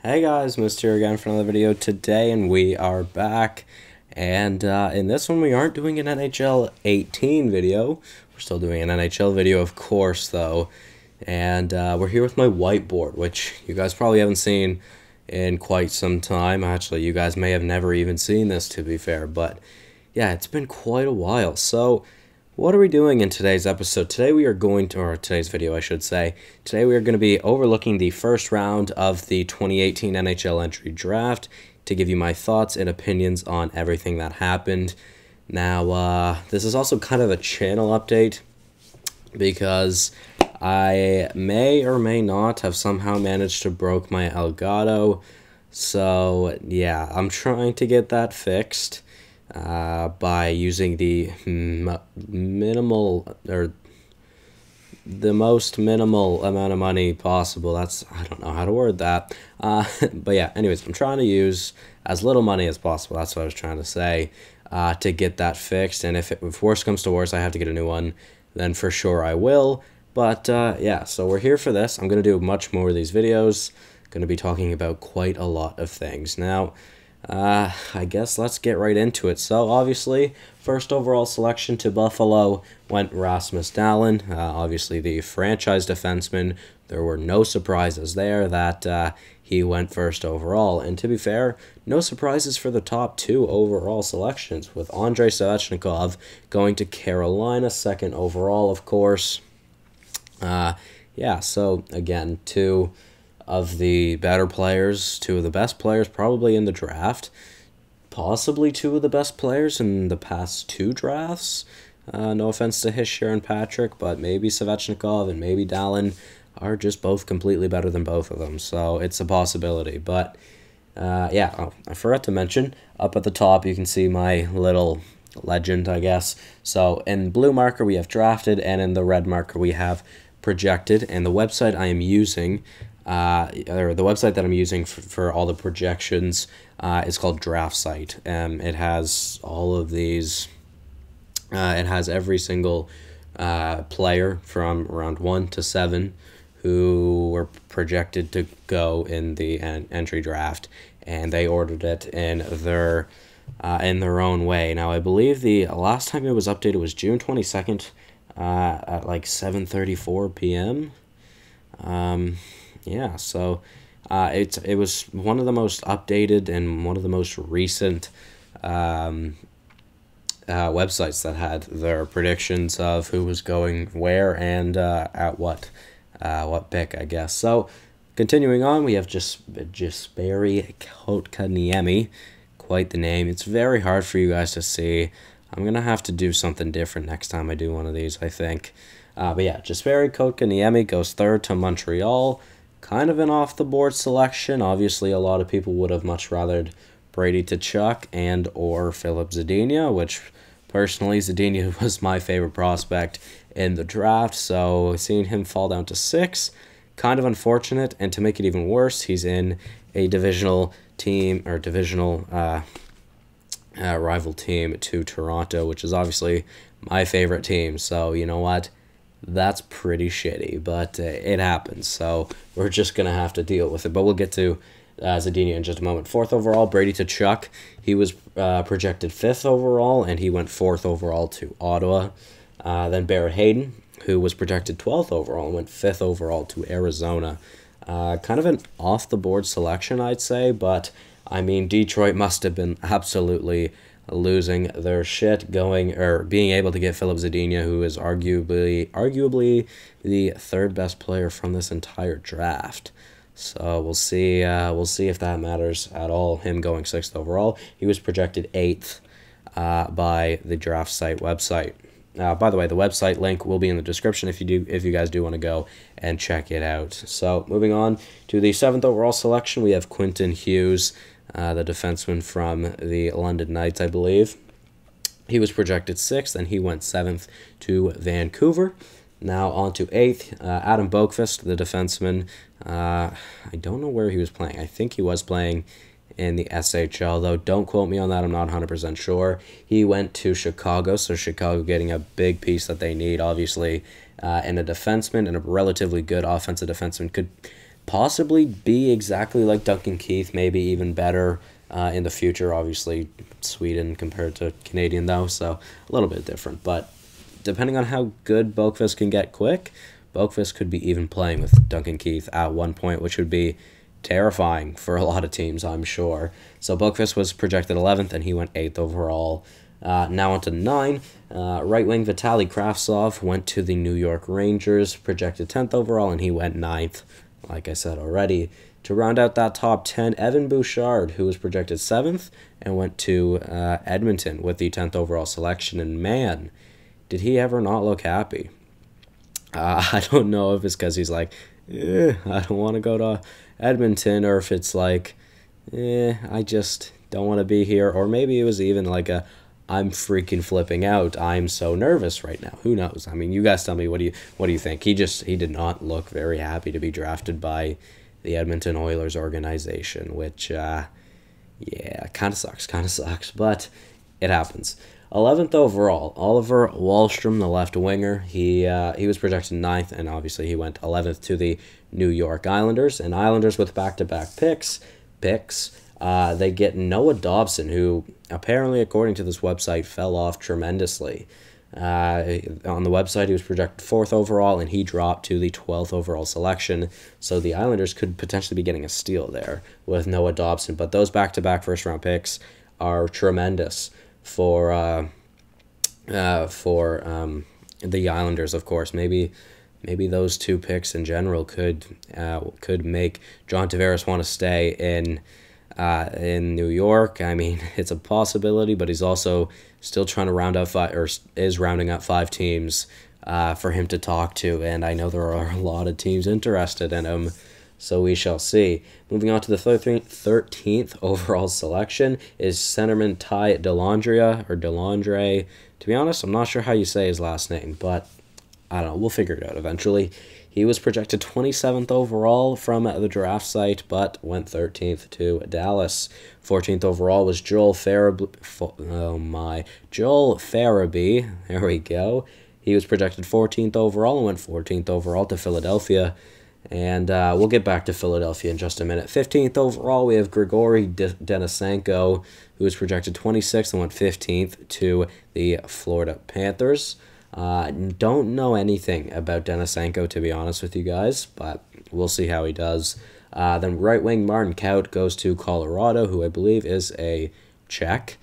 Hey guys, Mr. again for another video today, and we are back. And in this one, we aren't doing an NHL 18 video. We're still doing an NHL video, of course, though. And we're here with my whiteboard, which you guys probably haven't seen in quite some time. Actually, you guys may have never even seen this, to be fair. But yeah, it's been quite a while. So what are we doing in today's episode? Today we are going to, or today's video I should say, today we are going to be overlooking the first round of the 2018 NHL entry draft to give you my thoughts and opinions on everything that happened. Now, this is also kind of a channel update because I may or may not have somehow managed to broke my Elgato. So yeah, I'm trying to get that fixed. By using the minimal or the most minimal amount of money possible. I don't know how to word that. But yeah, anyways, I'm trying to use as little money as possible. That's what I was trying to say, to get that fixed. And if worse comes to worse, I have to get a new one, then for sure I will. But yeah, so we're here for this. I'm going to do much more of these videos. Going to be talking about quite a lot of things. Now, I guess let's get right into it. So, obviously, first overall selection to Buffalo went Rasmus Dahlin, obviously the franchise defenseman. There were no surprises there that he went first overall. And to be fair, no surprises for the top two overall selections, with Andrei Svechnikov going to Carolina, second overall, of course. Yeah, so, again, two of the better players, two of the best players probably in the draft, possibly two of the best players in the past two drafts. No offense to Hischier and Patrick, but maybe Svechnikov and maybe Dahlin are just both completely better than both of them, so it's a possibility. But yeah, I forgot to mention, up at the top you can see my little legend, I guess. So in blue marker we have drafted, and in the red marker we have projected, and the website I am using, or the website that I'm using for all the projections is called DraftSite. It has all of these, it has every single player from round 1 to 7 who were projected to go in the entry draft, and they ordered it in their own way. Now, I believe the last time it was updated was June 22nd at like 7:34 p.m. Yeah, so it was one of the most updated and one of the most recent websites that had their predictions of who was going where and at what pick, I guess. So continuing on, we have Jesperi Kotkaniemi, quite the name. It's very hard for you guys to see. I'm going to have to do something different next time I do one of these, I think. But yeah, Jesperi Kotkaniemi goes third to Montreal. Kind of an off-the-board selection. Obviously, a lot of people would have much rathered Brady Tkachuk and or Philip Zadina, which personally, Zadina was my favorite prospect in the draft. So seeing him fall down to 6, kind of unfortunate. And to make it even worse, he's in a divisional team, or divisional rival team to Toronto, which is obviously my favorite team. So you know what? That's pretty shitty, but it happens, so we're just going to have to deal with it. But we'll get to Zadina in just a moment. 4th overall, Brady Tkachuk. He was projected 5th overall, and he went 4th overall to Ottawa. Then Barrett Hayden, who was projected 12th overall and went 5th overall to Arizona. Kind of an off-the-board selection, I'd say, but, I mean, Detroit must have been absolutely losing their shit being able to get Philip Zadina, who is arguably the third best player from this entire draft. So we'll see if that matters at all, him going 6th overall. He was projected 8th by the draft site website. By the way, the website link will be in the description if you guys do want to go and check it out. So moving on to the 7th overall selection, we have Quentin Hughes, the defenseman from the London Knights, I believe. He was projected 6th, and he went 7th to Vancouver. Now on to 8th, Adam Boqvist, the defenseman. I don't know where he was playing. I think he was playing in the SHL, though don't quote me on that. I'm not 100% sure. He went to Chicago, so Chicago getting a big piece that they need, obviously, and a defenseman and a relatively good offensive defenseman could possibly be exactly like Duncan Keith, maybe even better in the future. Obviously, Sweden compared to Canadian, though, so a little bit different. But depending on how good Boqvist can get quick, Boqvist could be even playing with Duncan Keith at one point, which would be terrifying for a lot of teams, I'm sure. So Boqvist was projected 11th, and he went 8th overall. Now on to 9. Right wing Vitaly Kravtsov went to the New York Rangers, projected 10th overall, and he went 9th, like I said already. To round out that top 10, Evan Bouchard, who was projected 7th, and went to Edmonton with the 10th overall selection. And man, did he ever not look happy. I don't know if it's because he's like, I don't want to go to Edmonton, or if it's like, I just don't want to be here. Or maybe it was even like I'm freaking flipping out. I'm so nervous right now. Who knows? I mean, you guys tell me, what do you think? He did not look very happy to be drafted by the Edmonton Oilers organization, which, kind of sucks, but it happens. 11th overall, Oliver Wahlstrom, the left winger. He was projected 9th, and obviously he went 11th to the New York Islanders. And Islanders with back-to-back picks, they get Noah Dobson, who apparently, according to this website, fell off tremendously. On the website, he was projected 4th overall, and he dropped to the 12th overall selection. So the Islanders could potentially be getting a steal there with Noah Dobson. But those back-to-back first-round picks are tremendous for the Islanders, of course. Maybe those two picks in general could make John Tavares want to stay in New York. I mean, it's a possibility, but he's also still trying to rounding up 5 teams for him to talk to, and I know there are a lot of teams interested in him, so we shall see. Moving on to the 13th overall selection is centerman Ty Dellandre. To be honest, I'm not sure how you say his last name, but I don't know. We'll figure it out eventually. He was projected 27th overall from the draft site, but went 13th to Dallas. 14th overall was Joel Farabee. There we go. He was projected 14th overall and went 14th overall to Philadelphia. And we'll get back to Philadelphia in just a minute. 15th overall, we have Grigory Denisenko, who was projected 26th and went 15th to the Florida Panthers. Don't know anything about Denisenko, to be honest with you guys, but we'll see how he does. Then right wing Martin Kaut goes to Colorado, who I believe is a Czech.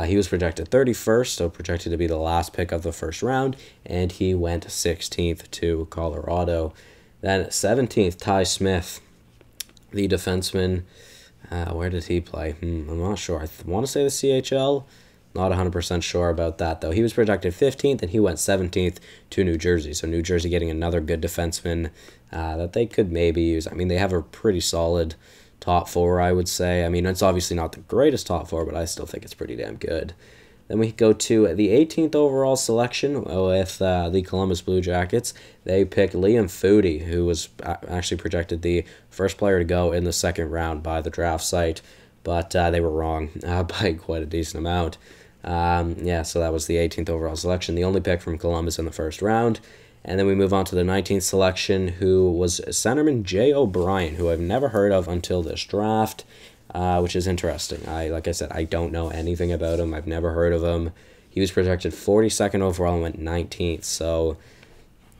He was projected 31st, so projected to be the last pick of the first round, and he went 16th to Colorado. Then 17th, Ty Smith, the defenseman. Where did he play? I'm not sure. I want to say the CHL. Not 100% sure about that, though. He was projected 15th, and he went 17th to New Jersey. So New Jersey getting another good defenseman that they could maybe use. I mean, they have a pretty solid top 4, I would say. I mean, it's obviously not the greatest top 4, but I still think it's pretty damn good. Then we go to the 18th overall selection with the Columbus Blue Jackets. They picked Liam Foudy, who was actually projected the first player to go in the second round by the draft site, but they were wrong by quite a decent amount. So that was the 18th overall selection, the only pick from Columbus in the first round. And then we move on to the 19th selection, who was centerman Jay O'Brien, who I've never heard of until this draft, which is interesting. Like I said, I don't know anything about him. I've never heard of him. He was projected 42nd overall and went 19th, so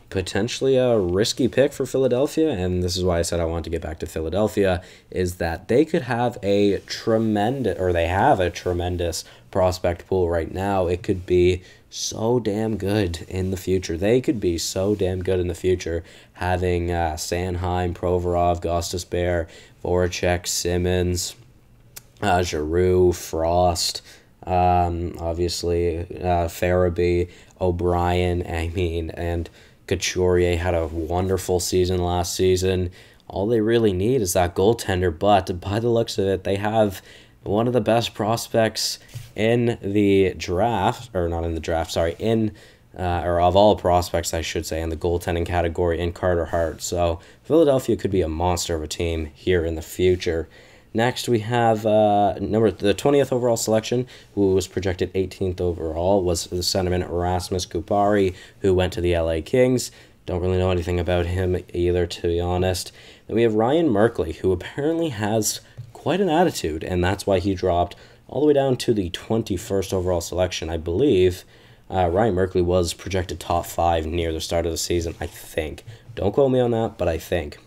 potentially a risky pick for Philadelphia, and this is why I said I want to get back to Philadelphia, is that they could have they have a tremendous prospect pool right now. It could be so damn good in the future. They could be so damn good in the future, having Sanheim, Provorov, Gostisbehere, Voracek, Simmons, Giroux, Frost, obviously Farabee, O'Brien, and Couturier had a wonderful season last season. All they really need is that goaltender, but by the looks of it, they have one of the best prospects in the draft, or not in the draft, sorry, or of all prospects, I should say, in the goaltending category in Carter Hart. So Philadelphia could be a monster of a team here in the future. Next, we have the 20th overall selection, who was projected 18th overall, was the centerman Rasmus Kupari, who went to the LA Kings. Don't really know anything about him either, to be honest. Then we have Ryan Merkley, who apparently has quite an attitude, and that's why he dropped all the way down to the 21st overall selection, I believe. Ryan Merkley was projected top 5 near the start of the season, I think. Don't quote me on that, but I think.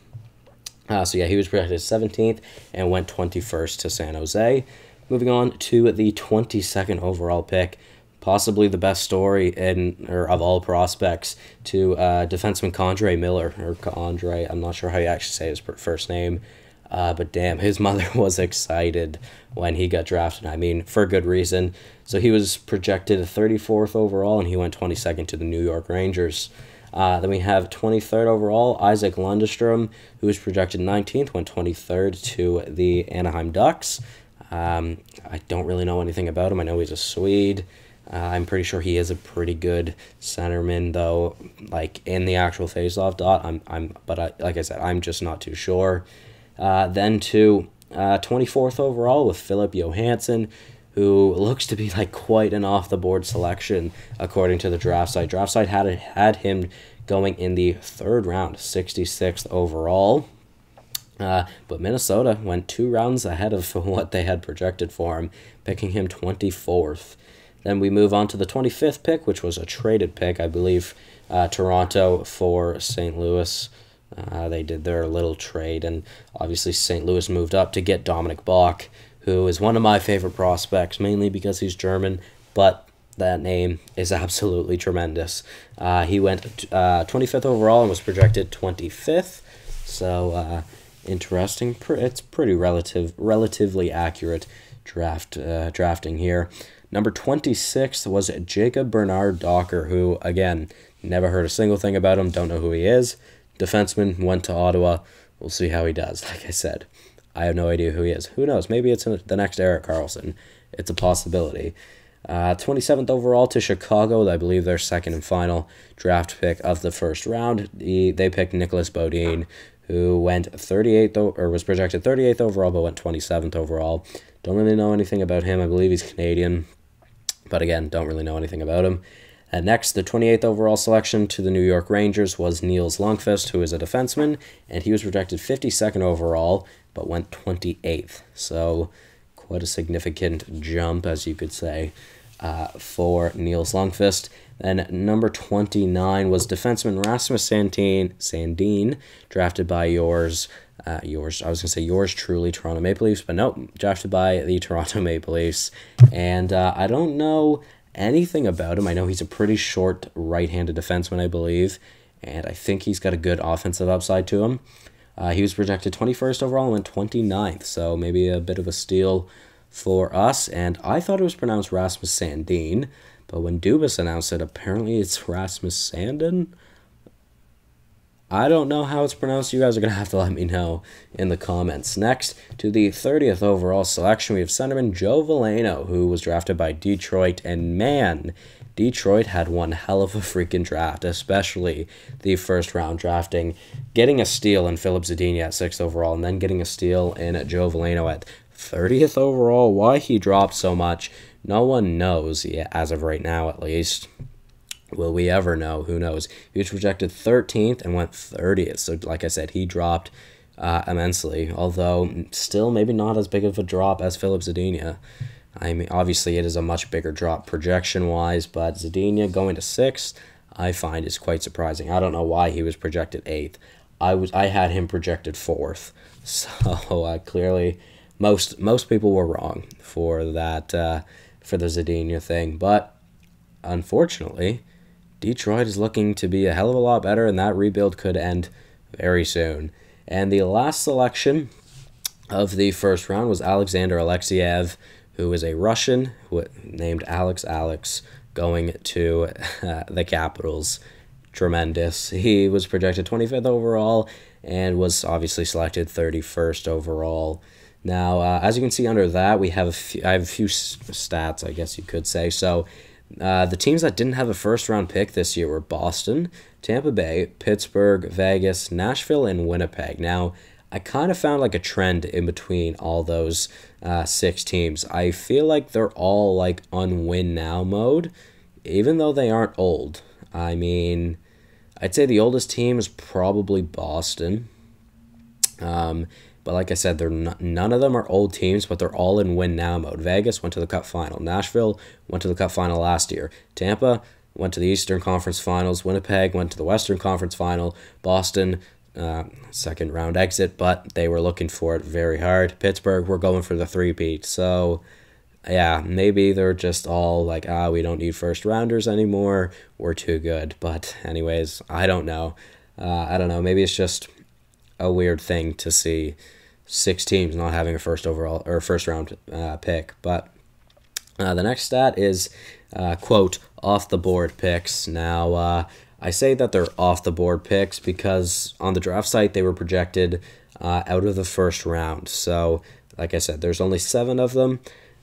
So yeah, he was projected 17th and went 21st to San Jose. Moving on to the 22nd overall pick, possibly the best story of all prospects, to defenseman Condre Miller, or Condre, I'm not sure how you actually say his first name, but damn, his mother was excited when he got drafted. I mean, for good reason. So he was projected 34th overall, and he went 22nd to the New York Rangers. Then we have 23rd overall, Isaac Lundestrom, who was projected 19th, went 23rd to the Anaheim Ducks. I don't really know anything about him. I know he's a Swede. I'm pretty sure he is a pretty good centerman, though. Like in the actual faceoff dot, like I said, I'm just not too sure. Then to 24th overall with Philip Johansson, who looks to be like quite an off-the-board selection according to the draft site. Draft site had him going in the 3rd round, 66th overall. But Minnesota went 2 rounds ahead of what they had projected for him, picking him 24th. Then we move on to the 25th pick, which was a traded pick, I believe. Toronto for St. Louis. They did their little trade, and obviously St. Louis moved up to get Dominic Bach, who is one of my favorite prospects, mainly because he's German, but that name is absolutely tremendous. He went 25th overall and was projected 25th, so interesting. It's pretty relatively accurate drafting here. Number 26 was Jacob Bernard Docker, who, again, never heard a single thing about him, don't know who he is. Defenseman, went to Ottawa. We'll see how he does. Like I said, I have no idea who he is. Who knows? Maybe it's the next Erik Karlsson. It's a possibility. 27th overall to Chicago. I believe their second and final draft pick of the first round. They picked Nicholas Bodine, who went 38th or was projected 38th overall, but went 27th overall. Don't really know anything about him. I believe he's Canadian, but again, don't really know anything about him. And next, the 28th overall selection to the New York Rangers was Niels Lundqvist, who is a defenseman, and he was projected 52nd overall, but went 28th. So quite a significant jump, as you could say, for Niels Lundqvist. Then number 29 was defenseman Rasmus Sandin, drafted by yours truly, Toronto Maple Leafs, but nope, drafted by the Toronto Maple Leafs. And I don't know anything about him. I know he's a pretty short right-handed defenseman, I believe, and I think he's got a good offensive upside to him. He was projected 21st overall and went 29th, so maybe a bit of a steal for us. And I thought it was pronounced Rasmus Sandin, but when Dubas announced it, apparently it's Rasmus Sandin. I don't know how it's pronounced. You guys are going to have to let me know in the comments. Next, to the 30th overall selection, we have centerman Joe Veleno, who was drafted by Detroit. And man, Detroit had one hell of a freaking draft, especially the first round drafting. Getting a steal in Philip Zadina at 6th overall, and then getting a steal in Joe Veleno at 30th overall. Why he dropped so much, no one knows, as of right now at least. Will we ever know? Who knows? He was projected 13th and went 30th. So, like I said, he dropped immensely, although still maybe not as big of a drop as Philip Zadina. I mean, obviously, it is a much bigger drop projection-wise, but Zadina going to 6th, I find is quite surprising. I don't know why he was projected 8th. I had him projected 4th. So, clearly, most people were wrong for that, for the Zadina thing. But, unfortunately, Detroit is looking to be a hell of a lot better, and that rebuild could end very soon. And the last selection of the first round was Alexander Alexeyev, who is a Russian named Alex, going to the Capitals. Tremendous. He was projected 25th overall and was obviously selected 31st overall. Now, as you can see under that, I have a few stats, I guess you could say. So, the teams that didn't have a first-round pick this year were Boston, Tampa Bay, Pittsburgh, Vegas, Nashville, and Winnipeg. Now, I kind of found like a trend in between all those 6 teams. I feel like they're all like on win-now mode, even though they aren't old. I mean, I'd say the oldest team is probably Boston. But like I said, none of them are old teams, but they're all in win now mode. Vegas went to the Cup final. Nashville went to the Cup final last year. Tampa went to the Eastern Conference Finals. Winnipeg went to the Western Conference Final. Boston, second round exit, but they were looking for it very hard. Pittsburgh, we're going for the three-peat. So, yeah, maybe they're just all like, we don't need first rounders anymore. We're too good. But anyways, I don't know. I don't know. Maybe it's just a weird thing to see 6 teams not having a first round pick. But the next stat is quote off the board picks. Now I say that they're off the board picks because on the draft site they were projected out of the first round. So like I said, there's only 7 of them.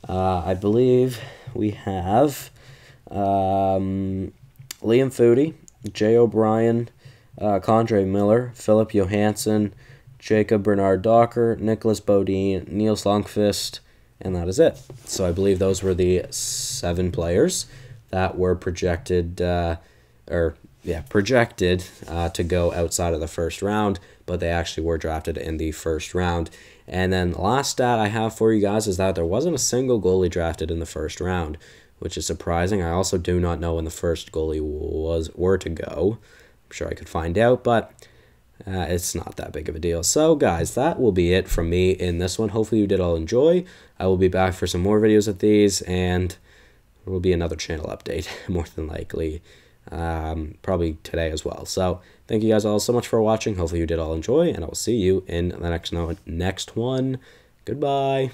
I believe we have Liam Foudy, Jay O'Brien, Condre Miller, Philip Johansson, Jacob Bernard Docker, Nicholas Bodine, Niels Lundqvist, and that is it. So I believe those were the 7 players that were projected to go outside of the first round, but they actually were drafted in the first round. And then the last stat I have for you guys is that there wasn't a single goalie drafted in the first round, which is surprising. I also do not know when the first goalie were to go. I'm sure I could find out, but it's not that big of a deal. So, guys, that will be it from me in this one. Hopefully you did all enjoy. I will be back for some more videos of these, and there will be another channel update, more than likely, probably today as well. So, thank you guys all so much for watching. Hopefully you did all enjoy, and I will see you in the next one. Goodbye.